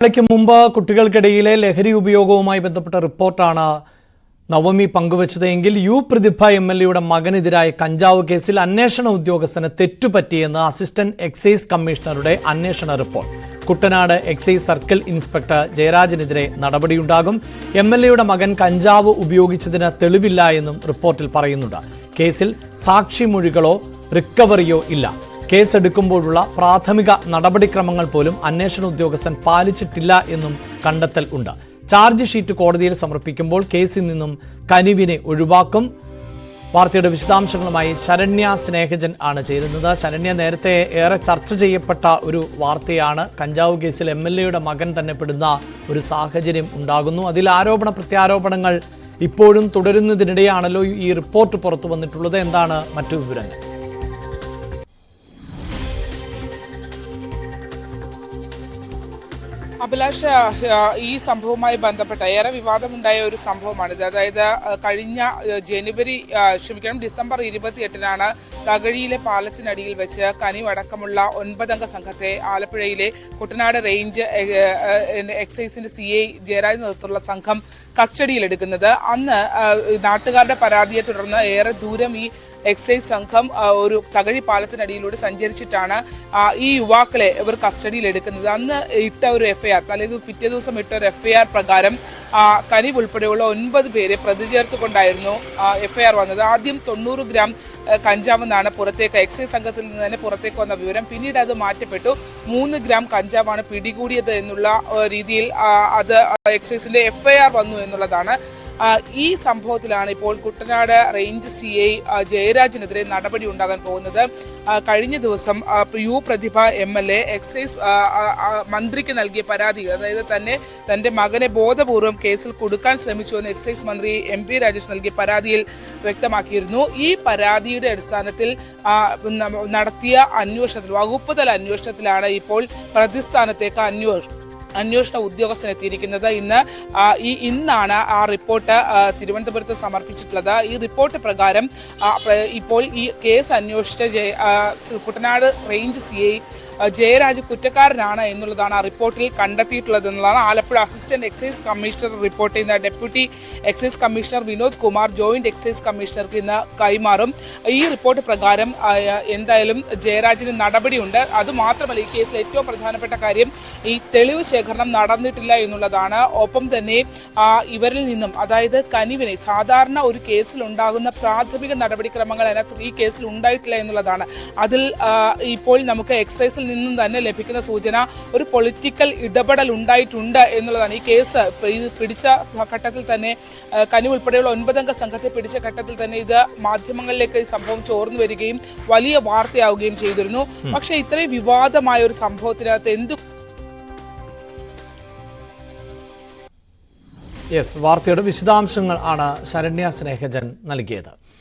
ക്ക് മുമ്പ് കുട്ടികൾക്കിടയിലെ ലഹരി ഉപയോഗവുമായി ബന്ധപ്പെട്ട റിപ്പോർട്ടാണ് നവമി പങ്കുവച്ചതെങ്കിൽ യു പ്രതിഭ എംഎൽഎയുടെ മകനെതിരായ കഞ്ചാവ് കേസിൽ അന്വേഷണ ഉദ്യോഗസ്ഥന് തെറ്റുപറ്റിയെന്ന് അസിസ്റ്റന്റ് എക്സൈസ് കമ്മീഷണറുടെ അന്വേഷണ റിപ്പോർട്ട്. കുട്ടനാട് എക്സൈസ് സർക്കിൾ ഇൻസ്പെക്ടർ ജയരാജനെതിരെ നടപടിയുണ്ടാകും. എംഎൽഎയുടെ മകൻ കഞ്ചാവ് ഉപയോഗിച്ചതിന് തെളിവില്ല എന്നും റിപ്പോർട്ടിൽ പറയുന്നുണ്ട്. കേസിൽ സാക്ഷിമൊഴികളോ റിക്കവറിയോ ഇല്ല. കേസെടുക്കുമ്പോഴുള്ള പ്രാഥമിക നടപടിക്രമങ്ങൾ പോലും അന്വേഷണ ഉദ്യോഗസ്ഥൻ പാലിച്ചിട്ടില്ല എന്നും കണ്ടെത്തൽ ഉണ്ട്. ചാർജ് ഷീറ്റ് കോടതിയിൽ സമർപ്പിക്കുമ്പോൾ കേസിൽ നിന്നും കനിവിനെ ഒഴിവാക്കും. വാർത്തയുടെ വിശദാംശങ്ങളുമായി ശരണ്യ സ്നേഹജൻ ആണ് ചേരുന്നത്. ശരണ്യ, നേരത്തെ ഏറെ ചർച്ച ചെയ്യപ്പെട്ട ഒരു വാർത്തയാണ്. കഞ്ചാവ് കേസിൽ എംഎൽഎയുടെ മകൻ തന്നെ പെടുന്ന ഒരു സാഹചര്യം ഉണ്ടാകുന്നു. അതിൽ ആരോപണ പ്രത്യാരോപണങ്ങൾ ഇപ്പോഴും തുടരുന്നതിനിടെയാണല്ലോ ഈ റിപ്പോർട്ട് പുറത്തു വന്നിട്ടുള്ളത്. എന്താണ് മറ്റു വിവരങ്ങൾ? അഭിലാഷ്, ഈ സംഭവവുമായി ബന്ധപ്പെട്ട ഏറെ വിവാദമുണ്ടായ ഒരു സംഭവമാണിത്. അതായത് കഴിഞ്ഞ ഡിസംബർ 28-നാണ് തകഴിയിലെ പാലത്തിനടിയിൽ വെച്ച് കനിവടക്കമുള്ള 9 അംഗ സംഘത്തെ ആലപ്പുഴയിലെ കുട്ടനാട് റേഞ്ച് എക്സൈസിന്റെ CI ജയരാജ് നേതൃത്വത്തിലുള്ള സംഘം കസ്റ്റഡിയിലെടുക്കുന്നത്. അന്ന് നാട്ടുകാരുടെ പരാതിയെ തുടർന്ന് ഏറെ ദൂരം ഈ എക്സൈസ് സംഘം ഒരു തകഴി പാലത്തിനടിയിലൂടെ സഞ്ചരിച്ചിട്ടാണ് ഈ യുവാക്കളെ ഇവർ കസ്റ്റഡിയിൽ എടുക്കുന്നത്. അന്ന് ഇട്ട ഒരു FIR, പിറ്റേ ദിവസം ഇട്ട ഒരു FIR പ്രകാരം കനിവ് ഉൾപ്പെടെയുള്ള 9 പേരെ പ്രതി ചേർത്തുകൊണ്ടായിരുന്നു FIR വന്നത്. ആദ്യം 90 ഗ്രാം കഞ്ചാവെന്നാണ് എക്സൈസ് സംഘത്തിൽ നിന്ന് തന്നെ പുറത്തേക്ക് വന്ന വിവരം. പിന്നീട് അത് മാറ്റപ്പെട്ടു. 3 ഗ്രാം കഞ്ചാവാണ് പിടികൂടിയത് എന്നുള്ള രീതിയിൽ അത് എക്സൈസിന്റെ FIR വന്നു എന്നുള്ളതാണ്. ഈ സംഭവത്തിലാണ് ഇപ്പോൾ കുട്ടനാട് റേഞ്ച് CI ജയരാജിനെതിരെ നടപടി ഉണ്ടാകാൻ പോകുന്നത്. കഴിഞ്ഞ ദിവസം യു പ്രതിഭ MLA എക്സൈസ് മന്ത്രിക്ക് നൽകിയ പരാതി, അതായത് തന്റെ മകനെ ബോധപൂർവം കേസിൽ കൊടുക്കാൻ ശ്രമിച്ചുവെന്ന് എക്സൈസ് മന്ത്രി MP രാജേഷ് നൽകിയ പരാതിയിൽ വ്യക്തമാക്കിയിരുന്നു. ഈ പരാതിയുടെ അടിസ്ഥാനത്തിൽ നടത്തിയ അന്വേഷണത്തിൽ, വകുപ്പ് തല അന്വേഷണത്തിലാണ് ഇപ്പോൾ പ്രതിസ്ഥാനത്തേക്ക് അന്വേഷണ ഉദ്യോഗസ്ഥൻ എത്തിയിരിക്കുന്നത്. ഇന്നാണ് ആ റിപ്പോർട്ട് തിരുവനന്തപുരത്ത് സമർപ്പിച്ചിട്ടുള്ളത്. ഈ റിപ്പോർട്ട് പ്രകാരം ഇപ്പോൾ ഈ കേസ് അന്വേഷിച്ച കുട്ടനാട് റേഞ്ച് CI ജയരാജ് കുറ്റക്കാരനാണ് എന്നുള്ളതാണ് ആ റിപ്പോർട്ടിൽ കണ്ടെത്തിയിട്ടുള്ളത് എന്നുള്ളതാണ് Alappuzha assistant excise commissioner report ഇന്ന് deputy excise commissioner Vinod Kumar joint excise കമ്മീഷണർക്ക് ഇന്ന് കൈമാറും. ഈ റിപ്പോർട്ട് പ്രകാരം എന്തായാലും ജയരാജിന് നടപടിയുണ്ട്. അതുമാത്രമല്ല, ഈ കേസിൽ ഏറ്റവും പ്രധാനപ്പെട്ട കാര്യം ഈ തെളിവ് ശേഖരണം നടന്നിട്ടില്ല എന്നുള്ളതാണ്. ഒപ്പം തന്നെ ഇവരിൽ നിന്നും, അതായത് കനിവിനെ, സാധാരണ ഒരു കേസിൽ ഉണ്ടാകുന്ന പ്രാഥമിക നടപടിക്രമങ്ങൾ അതിനകത്ത് ഈ കേസിൽ ഉണ്ടായിട്ടില്ല എന്നുള്ളതാണ്. അതിൽ ഇപ്പോൾ നമുക്ക് എക്സൈസിൽ നിന്നും തന്നെ ലഭിക്കുന്ന സൂചന ഒരു പൊളിറ്റിക്കൽ ഇടപെടൽ ഉണ്ടായിട്ടുണ്ട് എന്നുള്ളതാണ്. ഈ കേസ് പിടിച്ച ഘട്ടത്തിൽ തന്നെ, കനിവ് ഉൾപ്പെടെയുള്ള 9 അംഗ സംഘത്തെ പിടിച്ച ഘട്ടത്തിൽ തന്നെ ഇത് മാധ്യമങ്ങളിലേക്ക് ഈ സംഭവം ചോർന്നു വരികയും വലിയ വാർത്തയാവുകയും ചെയ്തിരുന്നു. പക്ഷേ ഇത്രയും വിവാദമായ ഒരു സംഭവത്തിനകത്ത് വാർത്തയുടെ വിശദാംശങ്ങൾ ആണ് ശരണ്യ സ്നേഹജൻ നൽകിയത്.